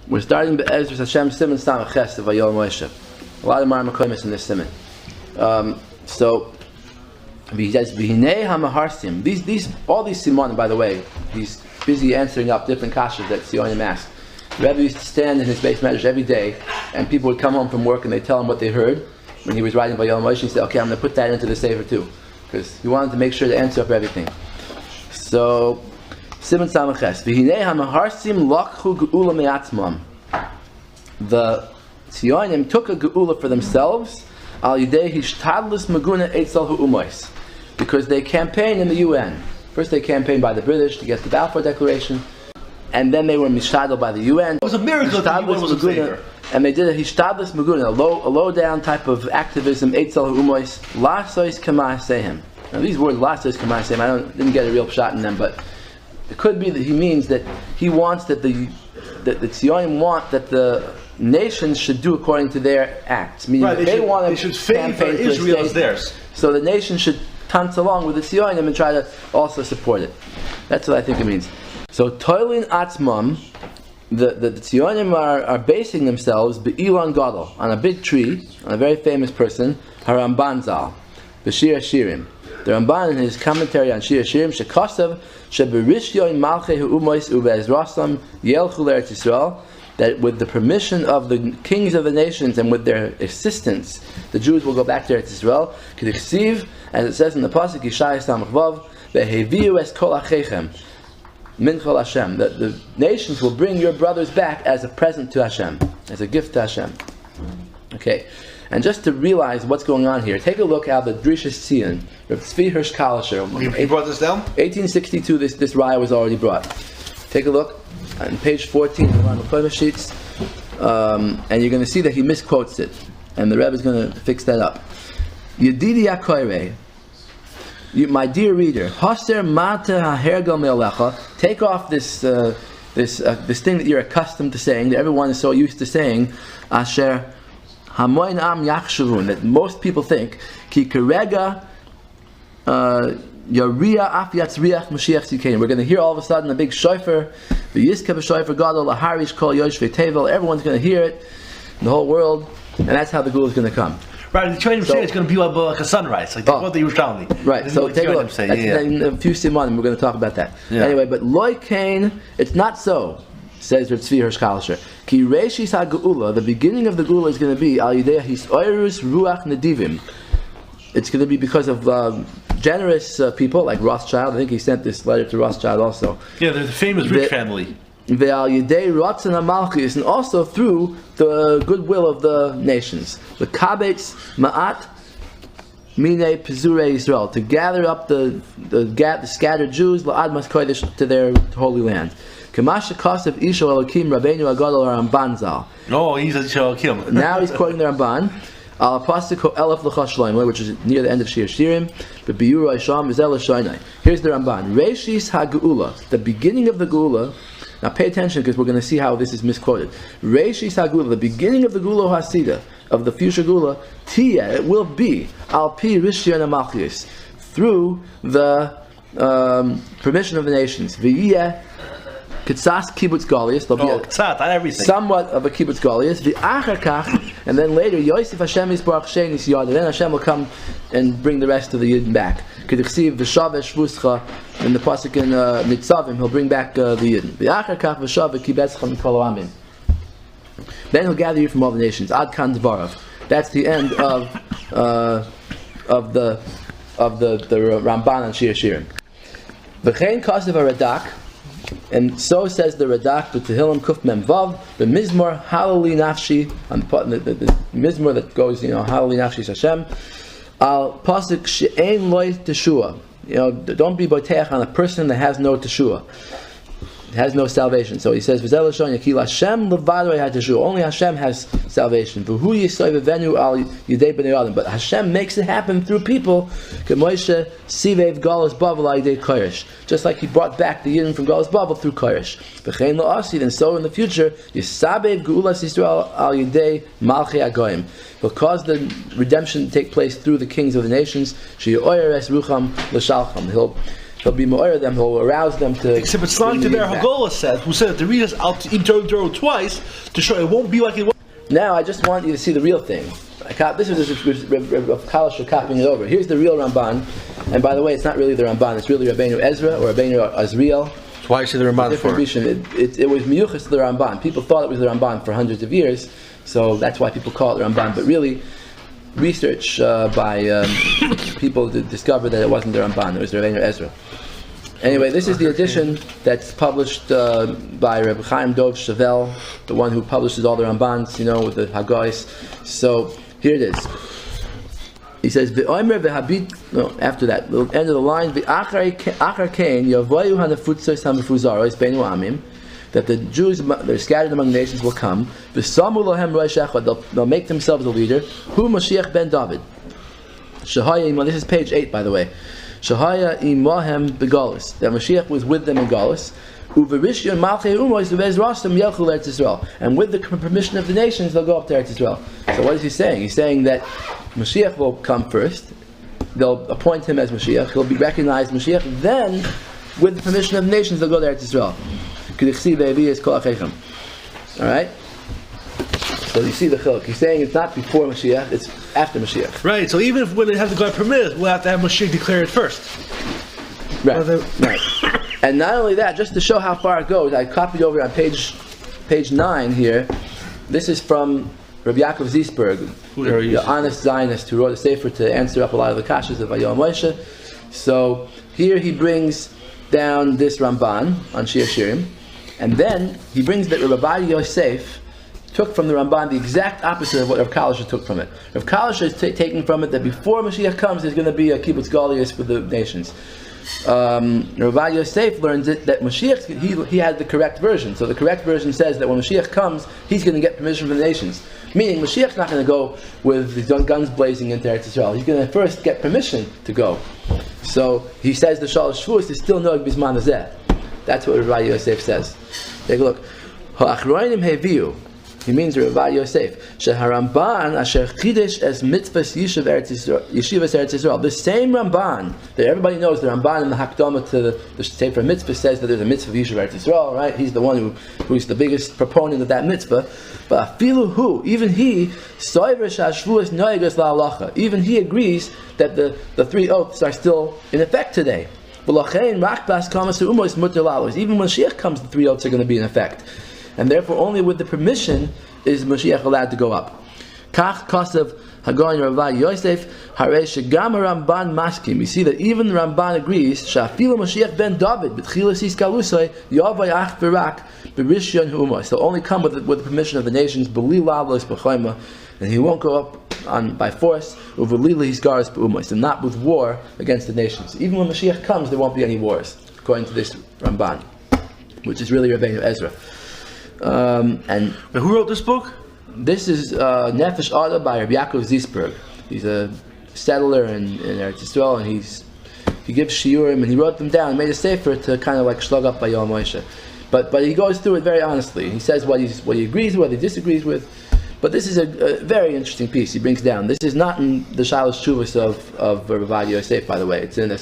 We're starting the Ezra Hashem Siman Samach Ches of Vayoel Moshe. A lot of Maamar in this Siman. So he says, "V'hinei hamaharsim." All these Siman, by the way, he's busy answering up different kashas that Zionism asked. The Rabbi used to stand in his base medrash every day, and people would come home from work and they'd tell him what they heard. When he was writing Vayoel Moshe, he said, "Okay, I'm going to put that into the Sefer too," because he wanted to make sure to answer up everything. So, Siman Samach Ches. V'hinei hamaharsim lakhu geula me'atzmam. The Zionim took a geula for themselves, al yidei hishtadlus maguna eitzel ha'umois, because they campaigned in the UN. First they campaigned by the British to get the Balfour Declaration, and then they were mishtadl by the UN. It was a miracle that the UN was in favor. And they did a hishtadlus maguna, a low down type of activism, eitzel ha'umois, lasois k'ma'asehem. Now these words, lasois k'ma'asehem, I didn't get a real shot in them, but it could be that he means that he wants that the Zionim want that the nations should do according to their acts. Meaning right, they want to should favor Israel as theirs. So the nation should dance along with the Zionim and try to also support it. That's what I think it means. So Toilin Atzmam, the Zionim are basing themselves be'ilan gadol, on a big tree, on a very famous person, Haramban Zal, B'Shir Shirim. The Ramban in his commentary on Shiur Shirim Shekosav Sheberishyoin Malchei Ha'umois Ube'ezrasam Yelchu L'Eretz Yisrael, that with the permission of the kings of the nations and with their assistance, the Jews will go back to Eretz Yisrael. K'dichsiv, as it says in the pasuk Yishayah Samach Vav, Ve'heviu es kol achechem min chol Hashem, that the nations will bring your brothers back as a present to Hashem, as a gift to Hashem. Okay. And just to realize what's going on here, take a look at the Drishas Tzion, Rabbi Tzvi Hirsch Kalischer. He brought this down? 1862, this raya was already brought. Take a look on page 14 on the Torah sheets, and you're going to see that he misquotes it. And the Rebbe is going to fix that up. Yedidi Yakoire, my dear reader, Haser Mata HaHergel Me'alecha, take off this thing that you're accustomed to saying, that everyone is so used to saying, Asher Hamoin Am Yachshavun, that most people think, Ki Kerega Yaria Af Yatzriach Mashiach Tzikein. We're going to hear all of a sudden a big shofar, the Yiska b'shofar Gadol Laharish Kol Yoshvei Tevel. Everyone's going to hear it in the whole world, and that's how the Gula is going to come. Right, the Chayim say it's going to be like a sunrise, like what the Yerushalmi. Right, so take a look. Say, in a few Siman, we're going to talk about that. Yeah. Anyway, but Loi Kain, it's not so, says Rabbi Tzvi Hirsch Kalischer. Ki Reishis HaGeula, the beginning of the Gula is going to be Al Yidei Hisoirus Ruach Nedivim. It's going to be because of generous people like Rothschild. I think he sent this letter to Rothschild also. Yeah, they're the famous rich family. Ve'al Yidei Ratzon HaMalchus, and also through the goodwill of the nations. The Kabetz Ma'at Mine Pezurei Yisrael, to gather up the scattered Jews La'admas Kodesh to their holy land. Kamasha Kosev Isho Elokim Rabbeinu Agadol Ramban Zal. No, he's a Elokim. Now he's quoting the Ramban. Al Pasuk Elef L'Chash Shloimeh, which is near the end of Shiur Shirim. But Biura Isham is El Shainai. Here's the Ramban. Reishis HaGeula, the beginning of the Geula. Now pay attention because we're going to see how this is misquoted. Reishis HaGeula, the beginning of the Geula Hasida, of the future Geula, Tia, it will be Al Pi Rishyon HaMalchus, through the permission of the nations. V'yeh Kitzas Kibbutz Goliath, there'll be somewhat of a Kibbutz Goliath. V'achar and then later Yosef Hashem Yisbarach Shenis Yad, and then Hashem will come and bring the rest of the Yidden back. K'dichsiv V'shaveh Shvuscha, in the pasuk in Nitzavim, he'll bring back the Yidden. V'achar kach V'shaveh Kibetzcha Mikol Ha'amim. Then he'll gather you from all the nations. Ad Kan Dvarav. That's the end of the Ramban on Shiur Shirim. V'chein Kasev HaRadak. And so says the Radak, the Tehillim Kuf Mem Vav, the Mizmor Halali Nafshi, on the Mizmor that goes, Halali Nafshi Hashem, Al Pasuk She'ein Loy Teshua. Don't be boteach on a person that has no Teshua, has no salvation. So he says, V'zel Lashon Yakil Hashem Levadoi HaTeshua. Only Hashem has salvation. V'hu Yisoy V'venu Al Yidei B'nei Adam. But Hashem makes it happen through people. K'moishe Sivev Galus Bavel Al Yidei Koresh. Just like he brought back the Yidden from Galus Bavel through Koresh. V'chein Lo Asid. And so in the future, Yisabev Geulas Yisrael Al Yidei Malchei Agoyim. He'll cause the redemption to take place through the kings of the nations. She'oyer Es Rucham L'Shalcham. He'll He'll be more them. He'll arouse them to. Except it's not to their Hagolah said, who said that the readers out in Torah twice to show it won't be like it was. Now I just want you to see the real thing. This is Rav Kalisher copying it over. Here's the real Ramban, and by the way, it's not really the Ramban. It's really Rabbeinu Ezra or Rabbeinu Azriel. Why you say the Ramban for? It was miyuchas to the Ramban. People thought it was the Ramban for hundreds of years, so that's why people call it the Ramban. But really, research by people discovered that it wasn't the Ramban. It was the Rabbeinu Ezra. Anyway, this is the edition that's published by Rabbi Chaim Dov Shavel, the one who publishes all the Rambans, with the Hagais. So here it is. He says, after that, the end of the line, that the Jews, they're scattered among nations, will come. They'll make themselves a leader. Who Mashiach ben David? This is page 8, by the way. Shahaya imahem begalus. That Mashiach was with them in Galus. Uverishyon malchei umois uvezrastam yelchu l'Eretz Yisrael. And with the permission of the nations, they'll go up to Eretz Yisrael. So what is he saying? He's saying that Mashiach will come first. They'll appoint him as Mashiach. He'll be recognized Mashiach. Then, with the permission of the nations, they'll go to Eretz Yisrael. All right. So you see the chiluk. He's saying it's not before Mashiach, it's after Mashiach. Right, so even if when they have to go permit, we'll have to have Mashiach declare it first. Right. Right. And not only that, just to show how far it goes, I copied over on page 9 here. This is from Rabbi Yaakov Ziesberg, the honest Zionist who wrote a sefer to answer up a lot of the kashas of Vayoel Moshe. So here he brings down this Ramban on Shir Shirim, and then he brings that Rabbi Yosef took from the Ramban the exact opposite of what Rav Kalisher took from it. Rav Kalisher is taking from it that before Mashiach comes, there's going to be a kibbutz galius for the nations. Rabbi Yosef learns it that Mashiach, he had the correct version. So the correct version says that when Mashiach comes, he's going to get permission from the nations. Meaning Mashiach's not going to go with his guns blazing into Eretz Yisrael. He's going to first get permission to go. So he says the Shalosh Shevuos is still noeg bisman hazeh. That's what Rabbi Yosef says. Take a look. Ha'achroinim heviu. He means Rabbi Yosef. Sheharamban asher chidesh es mitzvahs yeshivas Eretz Yisrael. The same Ramban that everybody knows, the Ramban in the Hakdama to the Sefer Mitzvah says that there's a mitzvah of Yeshiva Eretz Yisrael, right? He's the one who's the biggest proponent of that mitzvah. But afilu hu, even he, soiver shashvuas noigas la'alacha. Even he agrees that the 3 oaths are still in effect today. Even when Mashiach comes, the 3 oaths are going to be in effect. And therefore only with the permission is Mashiach allowed to go up. Kach Kosav Hagoyin Rabbi Yosef Harei Shegam Ramban Maskim. You see that even the Ramban agrees Shafilu Mashiach ben David B'tchilas Iskalusay Yavay Ach Barak B'Rishyon Humos. He'll only come with the permission of the nations B'li Lavlos B'Choyma, and he won't go up by force U'V'Lila Hisgaris B'Umos, and not with war against the nations. Even when Mashiach comes, there won't be any wars, according to this Ramban, which is really Rabbeinu Ezra. And who wrote this book? This is Nefesh Ada by Rabbi Yaakov Ziesberg. He's a settler in Eretz Yisrael, and he gives shiurim, and he wrote them down and made a sefer to kind of like slug up Vayoel Moshe. But he goes through it very honestly. He says what he agrees with, what he disagrees with. But this is a very interesting piece he brings down. This is not in the Shalosh Shevuos of Rabbi Yosef, by the way. It's in a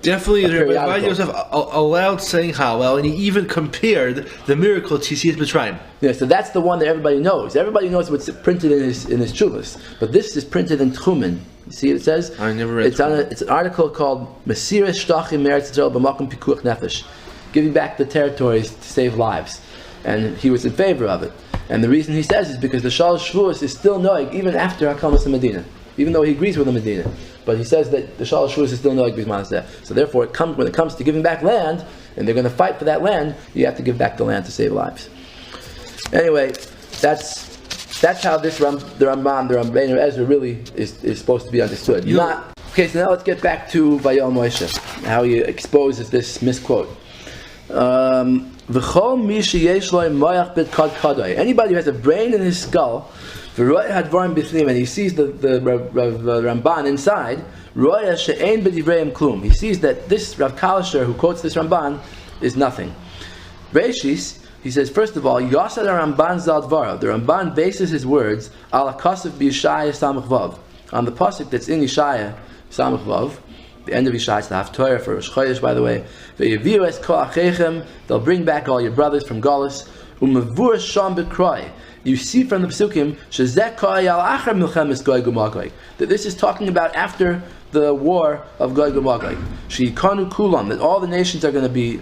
definitely Rabbi Yosef allowed saying Hallel, and he even compared the miracle to Tzitzias Mitzrayim. Yeah, so that's the one that everybody knows. Everybody knows what's printed in his Shuvos. But this is printed in Tchumen. You see what it says? I never read it. It's an article called Mesiras Shtachim Meretz Yisrael B'Makom Pikuach Nefesh, giving back the territories to save lives. And he was in favor of it. And the reason he says is because the Shalosh Shevuos is still noeg even after Hakamas Medina, even though he agrees with the Medina. But he says that the Shalosh Shevuos is still noeg bisman hazeh. So therefore, when it comes to giving back land, and they're going to fight for that land, you have to give back the land to save lives. Anyway, that's how the Ramban, the Rabbeinu Ezra really is supposed to be understood. Okay, so now let's get back to Vayoel Moshe, how he exposes this misquote. Anybody who has a brain in his skull, and he sees the Ramban inside, he sees that this Rav Kalisher who quotes this Ramban is nothing. Reishis, he says, first of all, Yasad Ramban Zal Dvarav. The Ramban bases his words ala Kasav B'Yishaya Samach Vav, on the pasuk that's in Yishaya Samach Vav, The end of Yishai, the Haftorah for Rosh Chodesh, by the way. Vayoel Moshe, they'll bring back all your brothers from Galus. Umavur Sham B'Kroi. You see from the Pesukim that this is talking about after the war of Gog and Magog. Sheikanu Kulam, that all the nations are going to be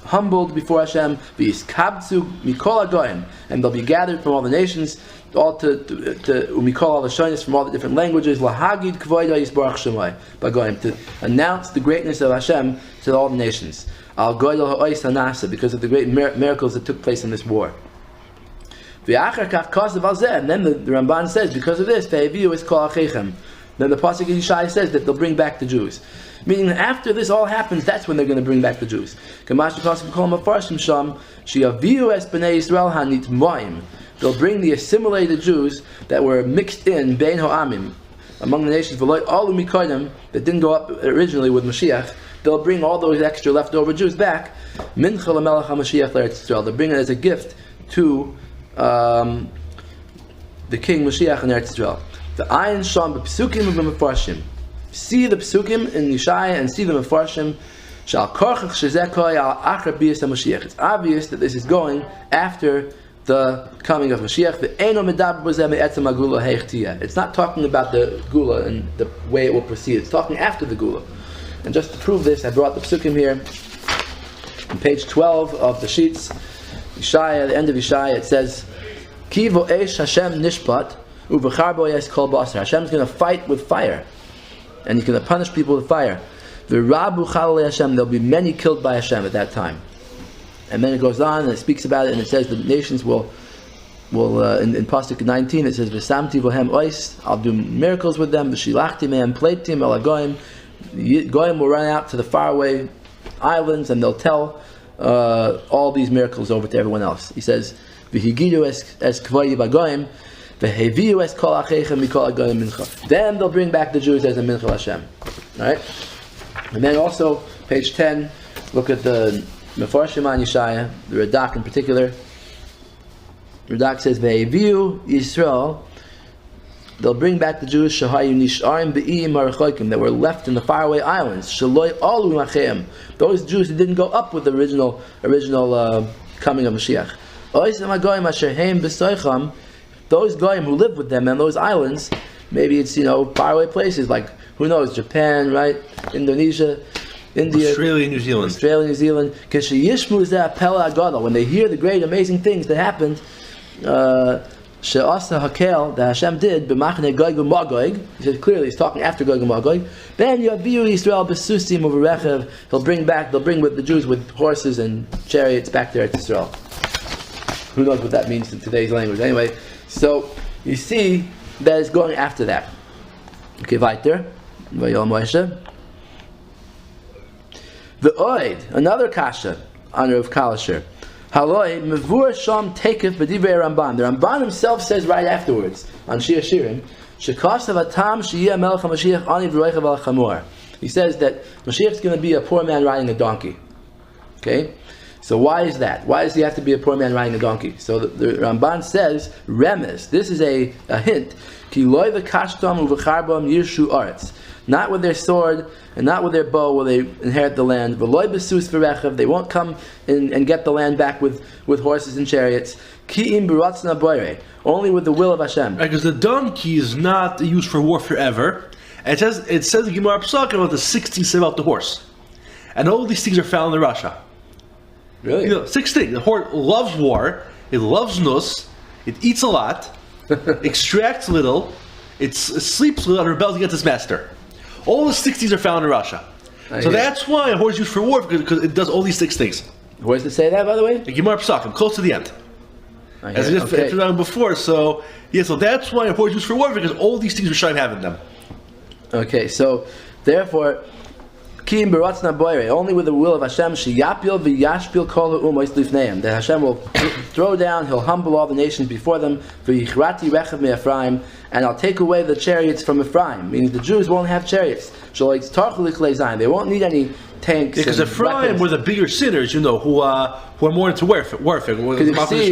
humbled before Hashem, v'yiskabtzu mikol hagoyim, and they'll be gathered from all the nations, all to umikol halashonis, from all the different languages, lahagid kvoida yisbarach shemai, bagoyim, to announce the greatness of Hashem to all the nations. Al goydel ha'ois hanasa, because of the great miracles that took place in this war. V'achar kach kasav al zeh, and then the Ramban says, because of this, ve'eviu es kol achechem. Then the pasuk in Yishai says that they'll bring back the Jews. Meaning that after this all happens, that's when they're going to bring back the Jews. They'll bring the assimilated Jews that were mixed in bein ha'amim, among the nations that didn't go up originally with Mashiach. They'll bring all those extra leftover Jews back. They'll bring it as a gift to the King Mashiach in Eretz Yisrael. The ayin sham b'psukim u'b'mefarshim. See the psukim in Yishai and see the mefarshim. Shal korchach shezekoy al achar biyas HaMashiach. It's obvious that this is going after the coming of Mashiach. The eino medaber b'zeh me'etzem ha'gula heichtiyah. It's not talking about the gula and the way it will proceed. It's talking after the gula. And just to prove this, I brought the psukim here. On page 12 of the sheets, Yishai, at the end of Yishai, it says, Ki vo'esh Hashem nishpat u'v'char bo yes kol b'asar. Hashem's going to fight with fire, and He's going to punish people with fire. V'rabu chalei Hashem. There'll be many killed by Hashem at that time. And then it goes on and it speaks about it, and it says the nations will in Pasuk 19 it says v'samti vohem ois. I'll do miracles with them. V'shilachti mehem pleitim el hagoyim. Goyim will run out to the faraway islands and they'll tell all these miracles over to everyone else. He says v'higidu es kvoyi b'goyim. Then they'll bring back the Jews as a mincha Hashem. Alright? And then also, page 10, look at the Mefarshim on Yeshaya, the Radak in particular. Radak says, Ve'eviu Yisrael, they'll bring back the Jews Shahayu Nisharim Be'im Arachoikim, that were left in the faraway islands. Shaloi Alu Machem, those Jews that didn't go up with the original coming of Mashiach. Oisem Hagoyim Asher Heim B'Soicham, those goyim who live with them and those islands, maybe it's faraway places like, who knows, Japan, right, Indonesia, India, Australia, New Zealand. When they hear the great, amazing things that happened, she'asa hakel that Hashem did b'machne Gog and Magog. He said clearly, he's talking after Gog and Magog. Then yaviu Yisrael b'susim u'v'rechev. They'll bring with the Jews with horses and chariots back there to Israel. Who knows what that means in today's language? Anyway. So, you see that it's going after that. Okay, weiter. Vayoel Moshe. The Oid, another kasha, honor of Kalasher. Haloi, mevur sham tekef b'divrei Ramban. The Ramban himself says right afterwards, on Shir Shirim, shekasav atam sheyeh melech HaMashiach ani v'roichav al chamor. He says that Mashiach is going to be a poor man riding a donkey. Okay? So why is that? Why does he have to be a poor man riding a donkey? So the Ramban says, remes, this is a hint. Ki loy v'kashtam u'v'charbam yirshu aretz. Not with their sword and not with their bow will they inherit the land. V'loy b'sus v'rechev, they won't come and get the land back with horses and chariots. Ki im b'ratzna boire, only with the will of Hashem. Because the donkey is not used for warfare ever. And it says the Gemara Pesach about the 6 things about the horse. And all these things are found in the Rasha. Really? 6 things. The horse loves war, it loves nus, it eats a lot, extracts little, it sleeps little, and rebels against its master. All the 6 things are found in Rasha. So that's why a horse is used for war, because it does all these 6 things. Where does it say that, by the way? The Gemara Pesach, close to the end. As I just done before, so that's why a horse is used for war, because all these things we should have in them. Okay, so therefore, Kim beratzna boire, only with the will of Hashem, sheyapil v'yashpil kol ha'umois lifneim, that Hashem will throw down, He'll humble all the nations before them, v'yichrati rechev me'Ephraim, and I'll take away the chariots from Ephraim, meaning the Jews won't have chariots. They won't need any tanks. Because Ephraim were the bigger sinners, who are more into warfare. Because you see,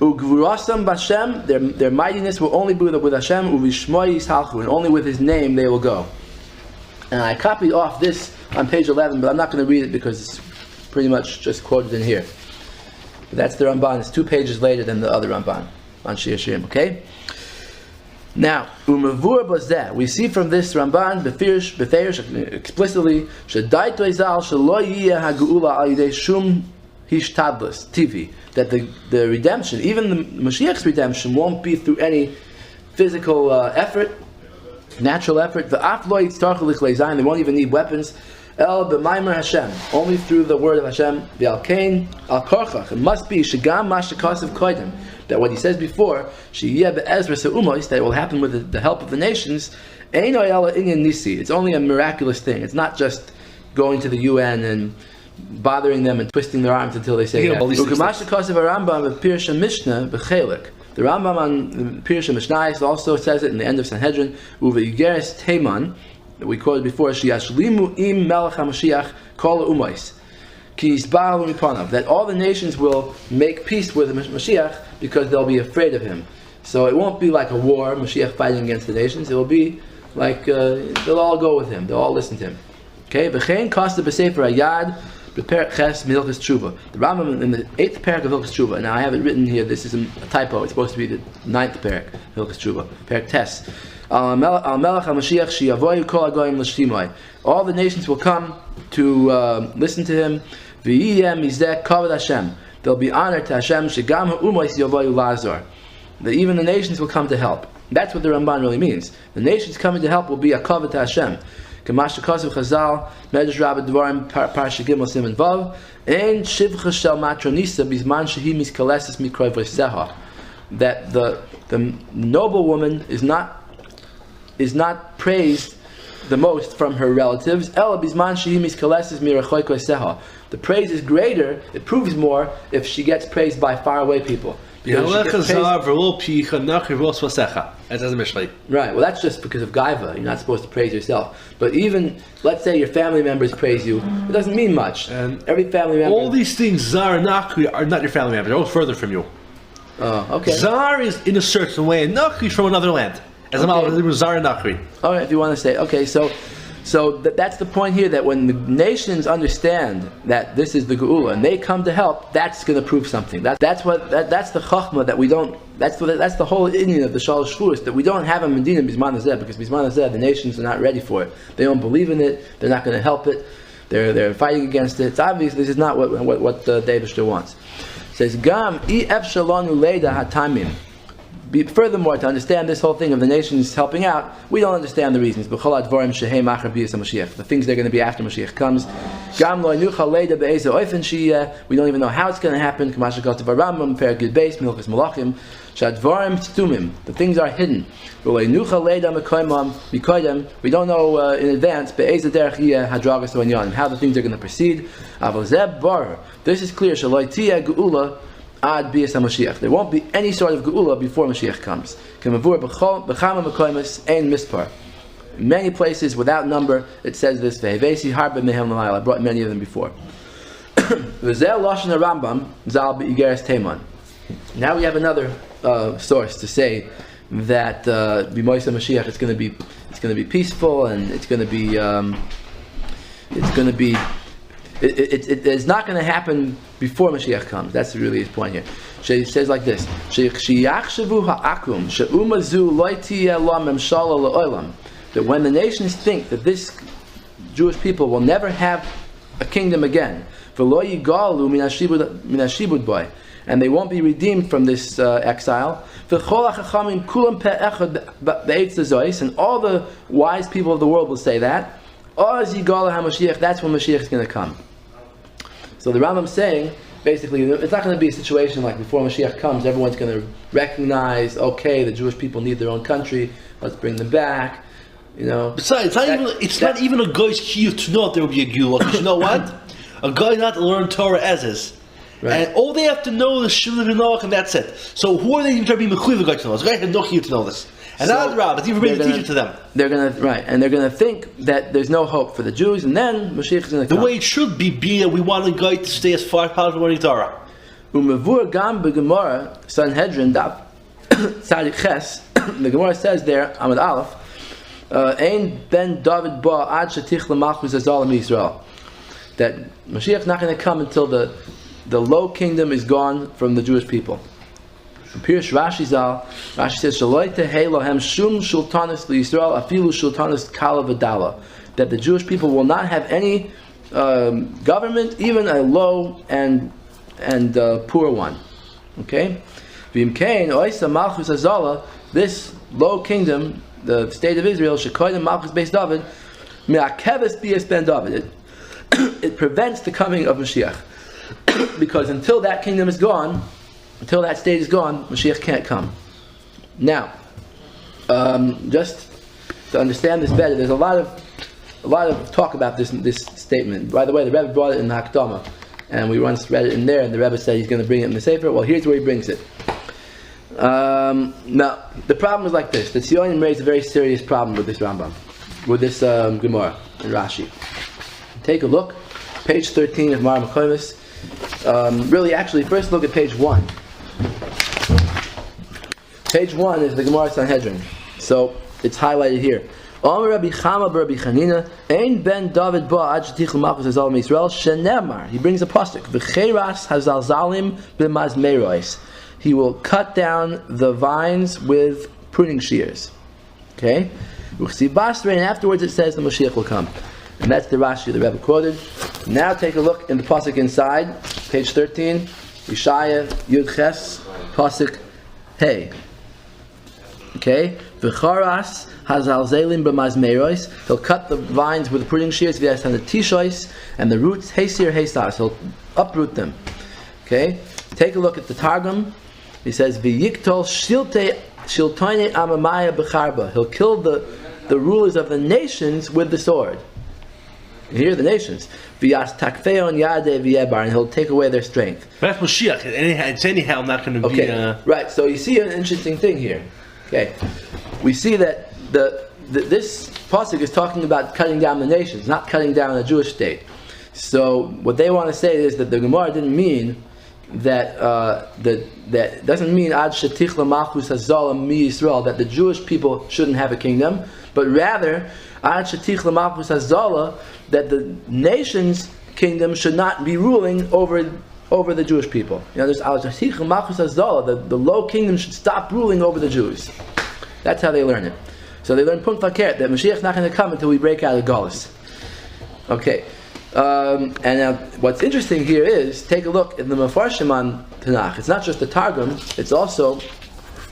Ugvurasam b'Hashem, their mightiness will only be with Hashem, uvishmoi yishalchu, and only with His name they will go. And I copied off this on page 11, but I'm not going to read it because it's pretty much just quoted in here. But that's the Ramban. It's 2 pages later than the other Ramban on Shiur Shirim. Okay. Now, we see from this Ramban explicitly that the redemption, even the Mashiach's redemption, won't be through any physical effort, natural effort. They won't even need weapons. Maamar Hashem, only through the word of Hashem. It must be that what he says before, that it will happen with the help of the nations. It's only a miraculous thing. It's not just going to the UN and bothering them and twisting their arms until they say yes. The Rambam on Pirush Mishnayos also says it in the end of Sanhedrin, that we quoted before, that all the nations will make peace with Mashiach because they'll be afraid of him. So it won't be like a war, Mashiach fighting against the nations. It will be like they'll all go with him. They'll all listen to him. Okay, V'chein Kosta b'Sefer Hayad b'Perek Ches Milchus Tshuva. The Rambam in the 8th Perek of Milchus Tshuva. Now I have it written here. This is a typo. It's supposed to be the 9th Perek Milchus Tshuva. Perek Tes. All the nations will come to listen to him. They'll be honored to Hashem. That even the nations will come to help. That's what the Ramban really means. The nations coming to help will be a kavod to Hashem. Kamash Chazal Chazal Medrash Rabbi Dvarim Parsha Gimel Siman Vav and Shivcha Shel Matronisa Bizman Shehi Miskalesis Mikroy V'Seha. That the noble woman is not praised the most from her relatives. The praise is greater, it proves more if she gets praised by faraway people. Right, well that's just because of Gaiva. You're not supposed to praise yourself. But even, let's say your family members praise you, it doesn't mean much. And every family member... All these things, Zar and Nachri, are not your family members. They're all further from you. Oh, okay. Zar is in a certain way, and Nachri is from another land. As a Maamar, Zar and Nachri. All right, if you want to say, okay, so that's the point here, that when the nations understand that this is the Geula and they come to help, that's going to prove something. That's the Chachma that we don't. That's the whole Indian of the Shalosh Shevuos, that we don't have a Medina Bizman Hazeh, because Bizman Hazeh, the nations are not ready for it. They don't believe in it. They're not going to help it. They're fighting against it. It's obvious this is not what the David wants. It says Gam Ef Shalonu Leida Hatamim. Furthermore, to understand this whole thing of the nations helping out, we don't understand the reasons. The things they're going to be after Mashiach comes. We don't even know how it's going to happen. The things are hidden. We don't know in advance how the things are going to proceed. This is clear. There won't be any sort of geula before Mashiach comes. In many places, without number, it says this. I brought many of them before. Now we have another source to say that b'moisa Mashiach it's going to be peaceful, and it's going to be. It's not going to happen before Mashiach comes. That's really his point here. She says like this: that when the nations think that this Jewish people will never have a kingdom again, and they won't be redeemed from this exile, and all the wise people of the world will say that, that's when Mashiach is going to come. So the Rambam is saying, basically, it's not going to be a situation like before Mashiach comes, everyone's going to recognize, okay, the Jewish people need their own country, let's bring them back, Besides, it's not even a guy's chiyuv to know that there will be a Geula, because you know what? A guy not to learn Torah as is. Right. And all they have to know is Shilur Noach, and that's it. So who are they even trying to be mechuyev a guy to know this? A guy had no chiyuv to know this. And now the Rabbis, even bring the teacher to them. They're going to think that there's no hope for the Jews, and then Mashiach is going to come. The way it should be that we want a guy to stay as far as possible learning Torah. Umevur gam Sanhedrin daf tzadik ches. The Gemara says there, Amud Aleph, Ein ben David ba ad shetich lemalchus hazalam Yisrael. That Mashiach is not going to come until the low kingdom is gone from the Jewish people. Pirush Rashi Zal, Rashi says, Shaloi tehei lohem shum shultanis liYisrael afilu shultanis kala v'dala. That the Jewish people will not have any government, even a low and poor one. Okay? V'imkein oisa malchus hazala, this low kingdom, the state of Israel, shekoyim malchus beis David, me'akeves bias ben David. It prevents the coming of Mashiach. Because until that kingdom is gone, until that state is gone, Mashiach can't come. Now, just to understand this better, there's a lot of talk about this statement. By the way, the Rebbe brought it in the Hakdama, and we once read it in there, and the Rebbe said he's going to bring it in the Sefer. Well, here's where he brings it. Now, the problem is like this. The Zionim raised a very serious problem with this Rambam, with this Gemara and Rashi. Take a look, page 13 of Maamar Koimis. Really, actually, first look at page 1. Page 1 is the Gemara Sanhedrin. So, it's highlighted here. Omer Rabbi Chama Rabbi Chanina, Ein ben David ba ad shetich l'malchus hazalam Yisrael, shenemar. He brings a pasuk. V'cheiras hazalzalim b'mazmerois. He will cut down the vines with pruning shears. Okay? And afterwards it says the Mashiach will come. And that's the Rashi the Rebbe quoted. Now take a look in the pasuk inside, page 13, Yeshaya Yud Ches, pasuk Hey. Okay? V'charas hazalzelim b'mazmerois. He'll cut the vines with the pruning shears, v'yas on the tishois, and the roots, heisir heisas. He'll uproot them. Okay? Take a look at the Targum. He says, v'yiktol shiltoine amamaya b'charba. He'll kill the rulers of the nations with the sword. Here are the nations. V'yas takfeon yade v'yebar, and he'll take away their strength. But that's Mashiach. It's anyhow not going to be... Right, so you see an interesting thing here. Okay, we see that this pasuk is talking about cutting down the nations, not cutting down a Jewish state. So what they want to say is that the Gemara didn't mean that that doesn't mean ad shetich l'malchus hazalam mi Yisrael, that the Jewish people shouldn't have a kingdom, but rather ad shetich l'malchus hazala, that the nation's kingdom should not be ruling over the Jewish people. You know, there's al shetich l'malchus hazala, the low kingdom should stop ruling over the Jews. That's how they learn it. So they learn punt fakert, that Mashiach's not going to come until we break out of Galus. Okay. And now, what's interesting here is, take a look in the Mefarshim on Tanakh. It's not just the Targum, it's also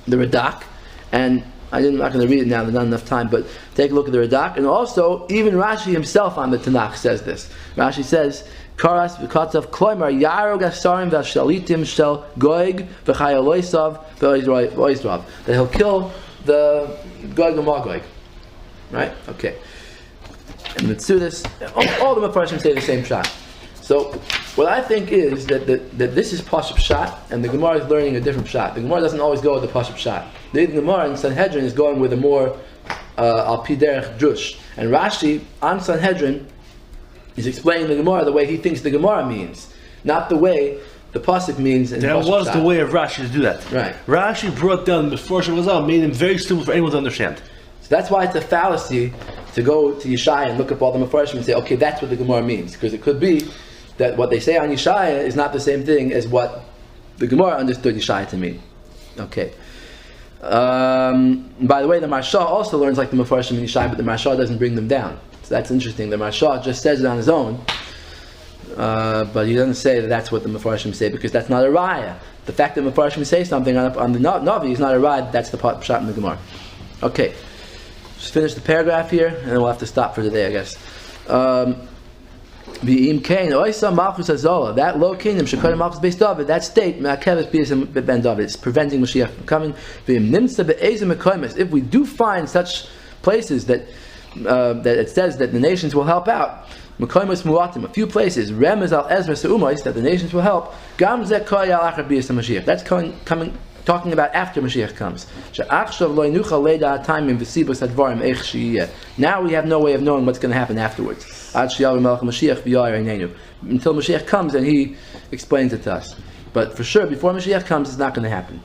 the Radak. And I'm not going to read it now, there's not enough time, but take a look at the Radak. And also, even Rashi himself on the Tanakh says this. Rashi says, Karas v'katzav kloimar yarog asarim v'shalitim shel goig v'chayaloisav v'oizrav. That he'll kill the Goig and Magog. Right? Okay. And Mitzudas, all the Mefarshim say the same shot. So, what I think is that this is Pashup shot, and the Gemara is learning a different shot. The Gemara doesn't always go with the Pashup shot. The Gemara in Sanhedrin is going with a more al pi derech drush. And Rashi on Sanhedrin is explaining the Gemara the way he thinks the Gemara means, not the way the pasuk means. In that was the way of Rashi to do that. Right. Rashi brought down the Mefarshim Chazal, made him very simple for anyone to understand. So that's why it's a fallacy to go to Yeshaya and look up all the Mefarshim and say, okay, that's what the Gemara means. Because it could be that what they say on Yeshaya is not the same thing as what the Gemara understood Yeshaya to mean. Okay. By the way, the Marsha also learns like the Mefarshim in Yeshaya, but the Marsha doesn't bring them down. So that's interesting. The Marsha just says it on his own, but he doesn't say that that's what the Mefarshim say, because that's not a raya. The fact that Mefarshim say something on the Navi is not a raya. That's the shot in the Gemara. Okay. Just finish the paragraph here, and then we'll have to stop for today, I guess. That low kingdom, that state, it's preventing Mashiach from coming. If we do find such places that it says that the nations will help out, a few places, that the nations will help, that's coming talking about after Mashiach comes. Now we have no way of knowing what's going to happen afterwards. Until Mashiach comes and he explains it to us. But for sure, before Mashiach comes, it's not going to happen.